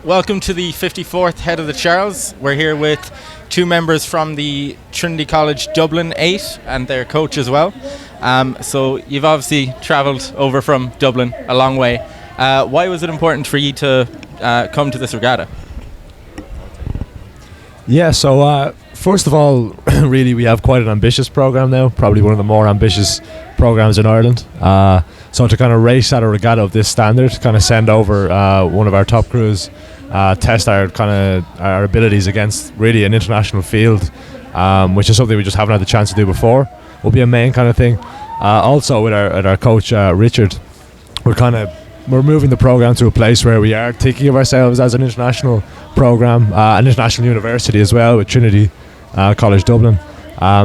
welcome to the 54th Head of the Charles. We're here with two members from the Trinity College Dublin 8 and their coach as well. So you've obviously travelled over from Dublin a long way. Why was it important for you to come to this regatta? Yeah, so first of all, really we have quite an ambitious program now, probably one of the more ambitious programs in Ireland. So to kind of race at a regatta of this standard, kind of send over one of our top crews, test our abilities against really an international field, which is something we just haven't had the chance to do before, will be a main kind of thing. Also with our coach Richard, we're moving the program to a place where we are thinking of ourselves as an international program, an international university as well with Trinity College Dublin.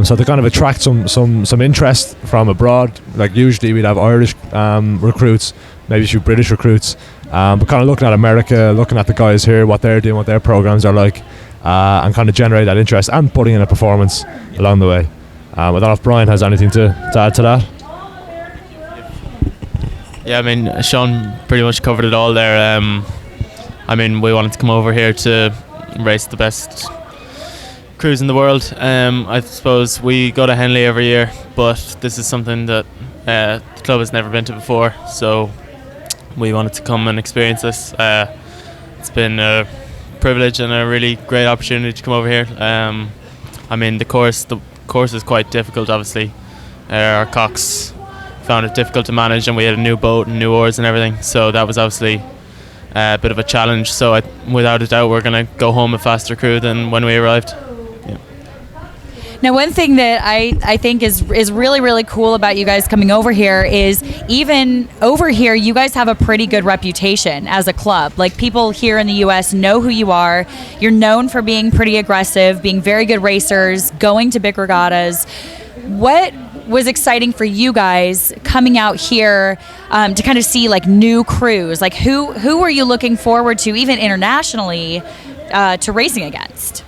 So to kind of attract some interest from abroad. Like usually we'd have Irish recruits, maybe a few British recruits, but kind of looking at America, looking at the guys here, what they're doing, what their programs are like, and kind of generate that interest and putting in a performance along the way. I don't know if Brian has anything to add to that. Yeah, I mean, Sean pretty much covered it all there. I mean, we wanted to come over here to race the best crews in the world. I suppose we go to Henley every year, but this is something that the club has never been to before, so we wanted to come and experience this. It's been a privilege and a really great opportunity to come over here. I mean, the course is quite difficult, obviously. Our cocks found it difficult to manage, and we had a new boat and new oars and everything, so that was obviously a bit of a challenge. So without a doubt we're going to go home a faster crew than when we arrived. Now, one thing that I think is really, really cool about you guys coming over here is even over here, you guys have a pretty good reputation as a club. Like, people here in the U.S. know who you are. You're known for being pretty aggressive, being very good racers, going to big regattas. What was exciting for you guys coming out here to kind of see like new crews? Like, who were you looking forward to, even internationally, to racing against?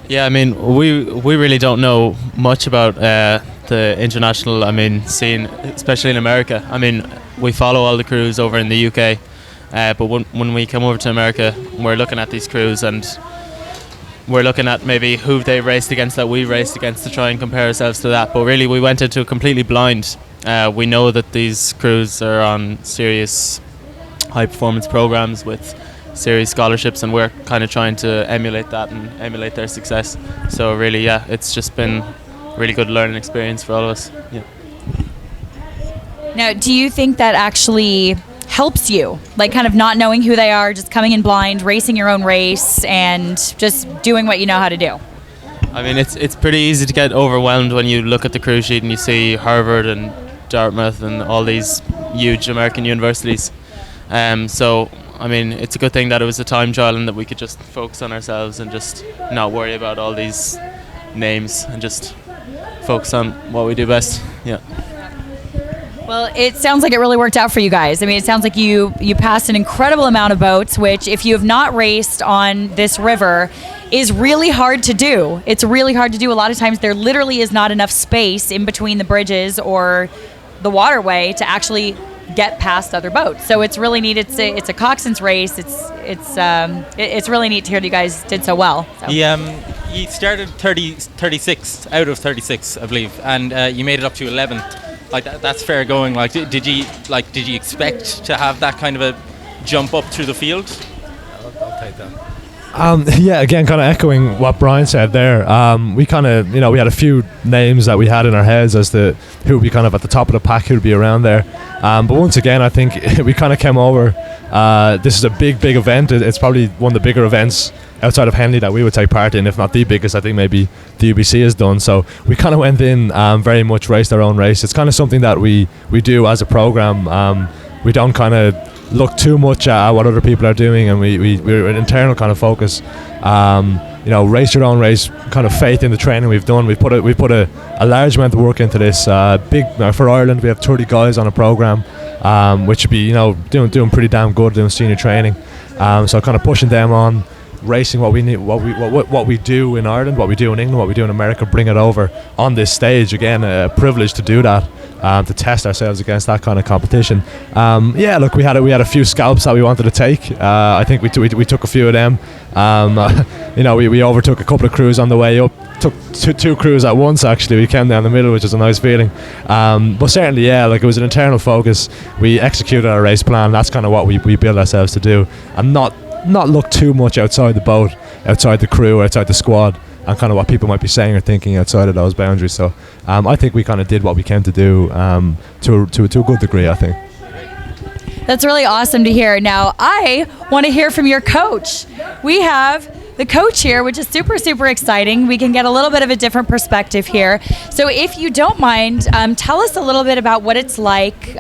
Yeah, I mean, we really don't know much about the international, scene, especially in America. I mean, we follow all the crews over in the UK, but when we come over to America, we're looking at these crews and we're looking at maybe who they raced against that we raced against to try and compare ourselves to that. But really, we went into it completely blind. We know that these crews are on serious high-performance programs with serious scholarships, and we're kind of trying to emulate that and emulate their success. So really, yeah, it's just been a really good learning experience for all of us. Yeah. Now, do you think that actually helps you, like kind of not knowing who they are, just coming in blind, racing your own race, and just doing what you know how to do? I mean, it's pretty easy to get overwhelmed when you look at the crew sheet and you see Harvard and Dartmouth and all these huge American universities. So I mean, it's a good thing that it was a time trial and that we could just focus on ourselves and just not worry about all these names and just focus on what we do best. Yeah. Well, it sounds like it really worked out for you guys. I mean, it sounds like you passed an incredible amount of boats, which if you have not raced on this river is really hard to do. It's really hard to do. A lot of times there literally is not enough space in between the bridges or the waterway to actually get past other boats. So it's really neat. It's a coxswain's race. It's really neat to hear that you guys did so well. So. You started 36 out of 36, I believe, and you made it up to 11th. Like that's fair going. Like, did you expect to have that kind of a jump up through the field? I'll take that. Yeah, again, kind of echoing what Brian said there. We kind of, we had a few names that we had in our heads as to who would be kind of at the top of the pack, who would be around there. But once again, I think we kind of came over. This is a big event. It's probably one of the bigger events outside of Henley that we would take part in, if not the biggest. I think maybe the UBC has done. So we kind of went in, very much raced our own race. It's kind of something that we do as a program. We don't kind of look too much at what other people are doing, and we're an internal kind of focus. Race your own race, kind of faith in the training we've done. We put a large amount of work into this. For Ireland, we have 30 guys on a program, which should be doing pretty damn good, doing senior training. So kind of pushing them on, racing what we need, what we do in Ireland, what we do in England, what we do in America, bring it over on this stage. Again, a privilege to do that. to test ourselves against that kind of competition. Yeah, look, we had a few scalps that we wanted to take. I think we took a few of them. We overtook a couple of crews on the way up. Took two crews at once, actually. We came down the middle, which is a nice feeling. But certainly, yeah, like, it was an internal focus. We executed our race plan. That's kind of what we built ourselves to do, and not look too much outside the boat, outside the crew, outside the squad, and kind of what people might be saying or thinking outside of those boundaries. So I think we kind of did what we came to do to a good degree, I think. That's really awesome to hear. Now, I want to hear from your coach. We have the coach here, which is super, super exciting. We can get a little bit of a different perspective here. So if you don't mind, tell us a little bit about what it's like,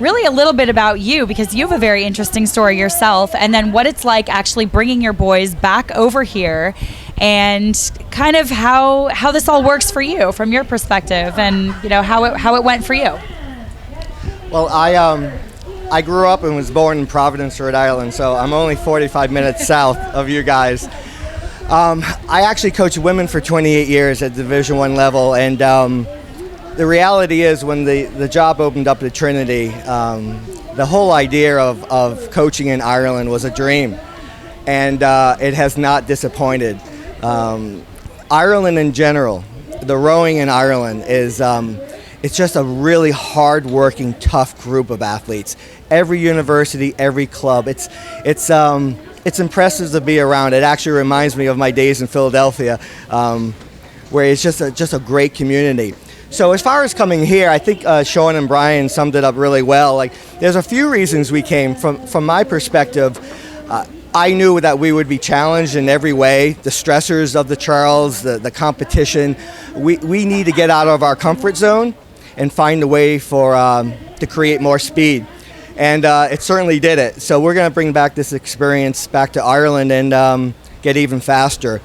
really a little bit about you, because you have a very interesting story yourself, and then what it's like actually bringing your boys back over here, and kind of how this all works for you from your perspective, and how it went for you. Well, I grew up and was born in Providence, Rhode Island, so I'm only 45 minutes south of you guys. I actually coached women for 28 years at Division I level, and the reality is when the job opened up at Trinity, the whole idea of coaching in Ireland was a dream, and it has not disappointed. Ireland in general, the rowing in Ireland is it's just a really hard-working, tough group of athletes. Every university, every club, it's impressive to be around. It actually reminds me of my days in Philadelphia, where it's just a great community. So as far as coming here, I think Sean and Brian summed it up really well. Like, there's a few reasons we came. From my perspective, I knew that we would be challenged in every way. The stressors of the Charles, the competition. We need to get out of our comfort zone and find a way to create more speed. And it certainly did it. So we're going to bring back this experience back to Ireland and get even faster.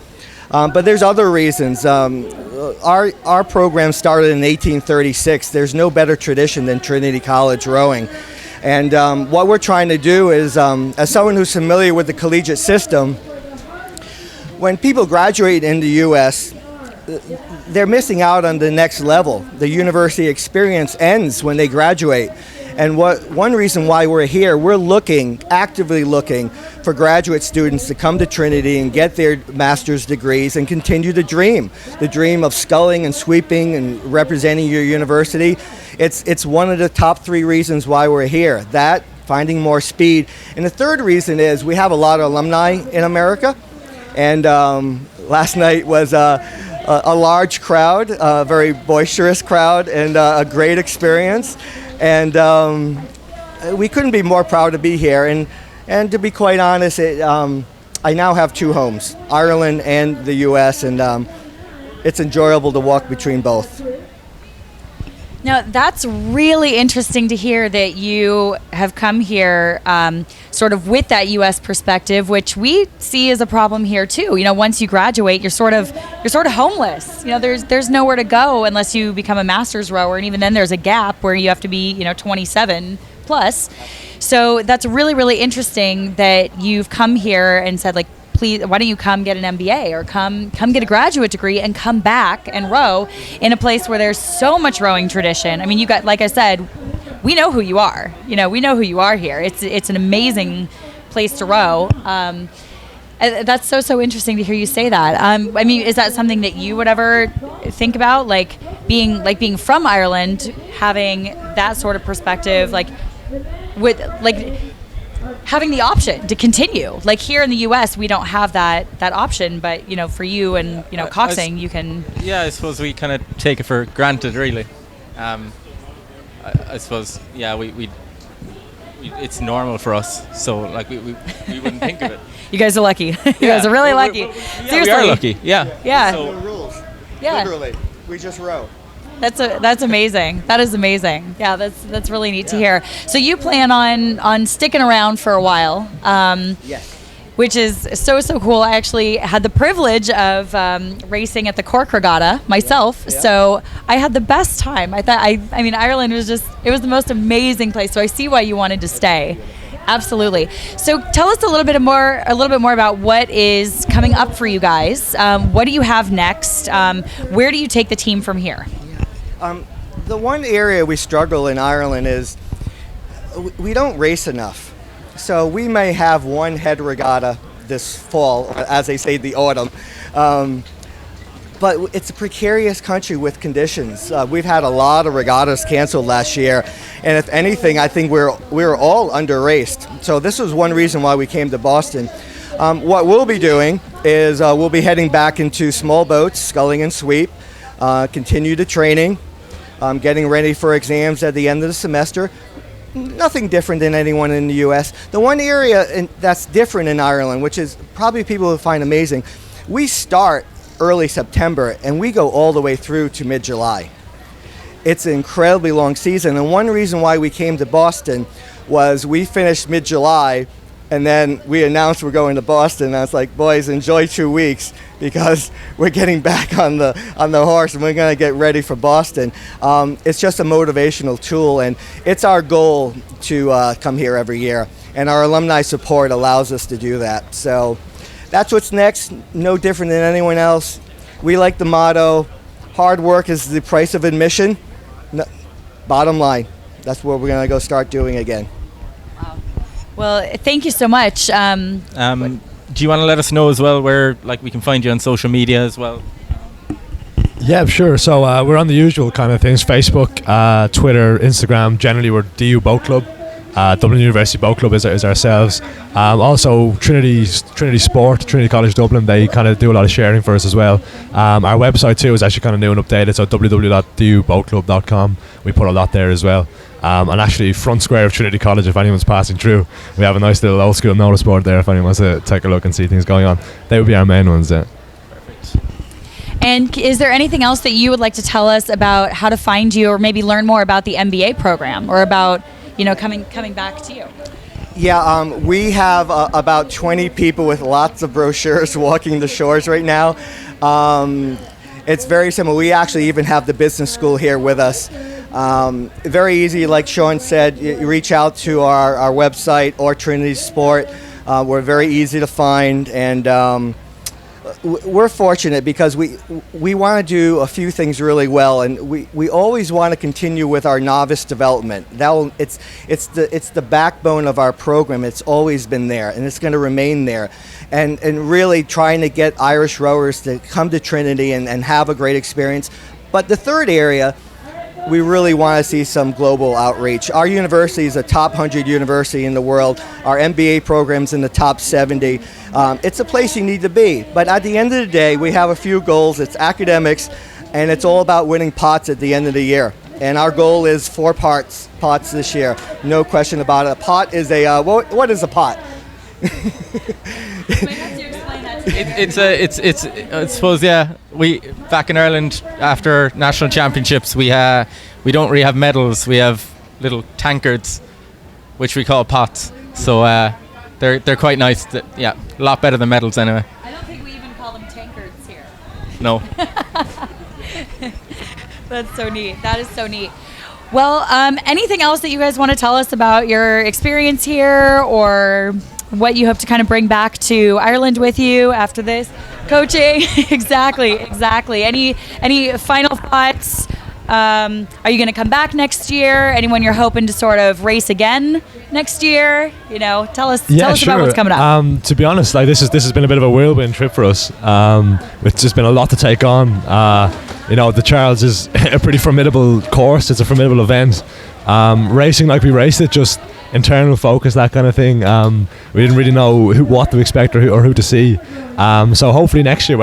But there's other reasons. Our program started in 1836. There's no better tradition than Trinity College rowing. And what we're trying to do is, as someone who's familiar with the collegiate system, when people graduate in the U.S., they're missing out on the next level. The university experience ends when they graduate. And one reason why we're here, we're actively looking for graduate students to come to Trinity and get their master's degrees and continue the dream of sculling and sweeping and representing your university. It's one of the top 3 reasons why we're here. That, finding more speed. And the third reason is we have a lot of alumni in America. And last night was a large crowd, a very boisterous crowd, and a great experience. And we couldn't be more proud to be here. And to be quite honest, I now have 2 homes, Ireland and the U.S., and it's enjoyable to walk between both. Now, that's really interesting to hear that you have come here sort of with that U.S. perspective, which we see as a problem here too. Once you graduate, you're sort of homeless. There's nowhere to go unless you become a master's rower, and even then there's a gap where you have to be 27 plus. So that's really, really interesting that you've come here and said, like, please, why don't you come get an MBA or come get a graduate degree and come back and row in a place where there's so much rowing tradition. I mean, you got, like I said, we know who you are. We know who you are here. It's an amazing place to row. That's so interesting to hear you say that. I mean, is that something that you would ever think about, like being from Ireland, having that sort of perspective, having the option to continue? Like, here in the U.S., we don't have that option, but for you and coxing, you can. Yeah, I suppose we kind of take it for granted, really. I suppose, yeah, we it's normal for us, so like we wouldn't think of it. You guys are lucky. You guys are really lucky. Seriously, we are lucky. Yeah. Yeah. No rules. Yeah. Literally, we just row. That's amazing. That is amazing. Yeah, that's really neat to hear. So you plan on sticking around for a while. Yes. Which is so cool. I actually had the privilege of racing at the Cork Regatta myself, so I had the best time. I mean, Ireland was it was the most amazing place. So I see why you wanted to stay. Absolutely. So tell us a little bit more about what is coming up for you guys. What do you have next? Where do you take the team from here? The one area we struggle in Ireland is we don't race enough. So we may have one head regatta this fall, or as they say, the autumn. But it's a precarious country with conditions. We've had a lot of regattas canceled last year, and if anything, I think we're all under-raced. So this was one reason why we came to Boston. What we'll be doing is we'll be heading back into small boats, sculling and sweep, continue the training, getting ready for exams at the end of the semester. Nothing different than anyone in the U.S. The one area that's different in Ireland, which is probably people will find amazing, we start early September and we go all the way through to mid-July. It's an incredibly long season, and one reason why we came to Boston was we finished mid-July and then we announced we're going to Boston. And I was like, boys, enjoy 2 weeks because we're getting back on the horse and we're going to get ready for Boston. It's just a motivational tool, and it's our goal to come here every year. And our alumni support allows us to do that. So that's what's next, no different than anyone else. We like the motto, hard work is the price of admission. Bottom line, that's what we're going to go start doing again. Well, thank you so much. Do you want to let us know as well where we can find you on social media as well? Yeah, sure. So we're on the usual kind of things: Facebook, Twitter, Instagram. Generally, we're DU Boat Club. Dublin University Boat Club is ourselves. Also, Trinity Sport, Trinity College Dublin, they kind of do a lot of sharing for us as well. Our website too is actually kind of new and updated, so www.duboatclub.com. We put a lot there as well. And actually, front square of Trinity College, if anyone's passing through, we have a nice little old school notice board there if anyone wants to take a look and see things going on. They would be our main ones. Perfect. And is there anything else that you would like to tell us about how to find you, or maybe learn more about the MBA program, or about coming back to you? Yeah, we have about 20 people with lots of brochures walking the shores right now. It's very similar. We actually even have the business school here with us. Very easy, like Sean said, you reach out to our website or Trinity Sport. We're very easy to find, and we're fortunate because we want to do a few things really well, and we always want to continue with our novice development. It's the backbone of our program. It's always been there, and it's going to remain there. And really trying to get Irish rowers to come to Trinity and have a great experience. But the third area, we really want to see some global outreach. Our university is a top 100 university in the world. Our MBA program's in the top 70. It's a place you need to be. But at the end of the day, we have a few goals. It's academics, and it's all about winning pots at the end of the year. And our goal is 4 pots this year. No question about it. A pot is what is a pot? I suppose, yeah. We back in Ireland after national championships, we don't really have medals. We have little tankards, which we call pots. So they're quite nice. Yeah, a lot better than medals anyway. I don't think we even call them tankards here. No. That's so neat. That is so neat. Well, anything else that you guys want to tell us about your experience here, or what you hope to kind of bring back to Ireland with you after this coaching? Exactly. Any final thoughts? Are you going to come back next year? Anyone you're hoping to sort of race again next year? Tell us about what's coming up. To be honest, this has been a bit of a whirlwind trip for us. It's just been a lot to take on. The Charles is a pretty formidable course. It's a formidable event. Racing like we raced it, just internal focus, that kind of thing. We didn't really know what to expect or who to see. So hopefully next year,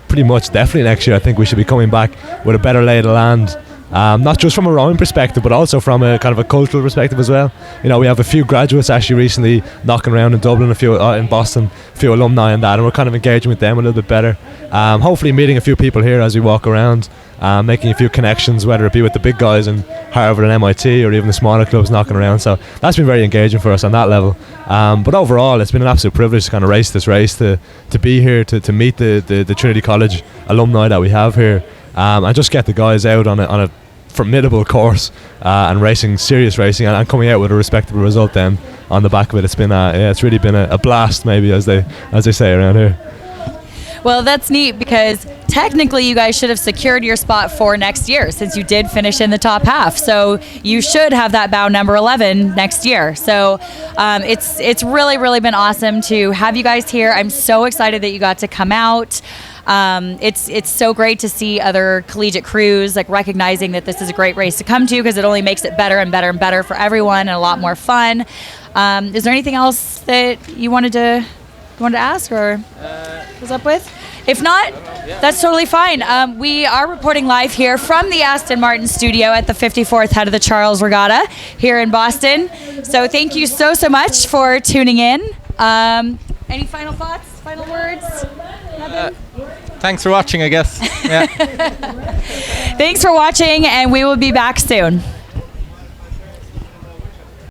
pretty much definitely next year, I think we should be coming back with a better lay of the land. Not just from a rowing perspective, but also from a kind of a cultural perspective as well. We have a few graduates actually recently knocking around in Dublin, a few in Boston, a few alumni and that, and we're kind of engaging with them a little bit better. Hopefully meeting a few people here as we walk around, making a few connections, whether it be with the big guys in Harvard and MIT or even the smaller clubs knocking around. So that's been very engaging for us on that level. But overall, it's been an absolute privilege to kind of race this race, to be here, to meet the Trinity College alumni that we have here. And just get the guys out on a formidable course and racing serious racing and coming out with a respectable result then on the back of it. It's been it's really been a blast, maybe, as they say around here. Well, that's neat because technically you guys should have secured your spot for next year since you did finish in the top half. So you should have that bow number 11 next year. So it's really, really been awesome to have you guys here. I'm so excited that you got to come out. It's so great to see other collegiate crews like recognizing that this is a great race to come to because it only makes it better and better and better for everyone and a lot more fun. Is there anything else that you wanted to ask or was up with? If not, that's totally fine. We are reporting live here from the Aston Martin studio at the 54th Head of the Charles Regatta here in Boston. So thank you so much for tuning in. Any final thoughts, final words? Thanks for watching, I guess. Yeah. Thanks for watching, and we will be back soon.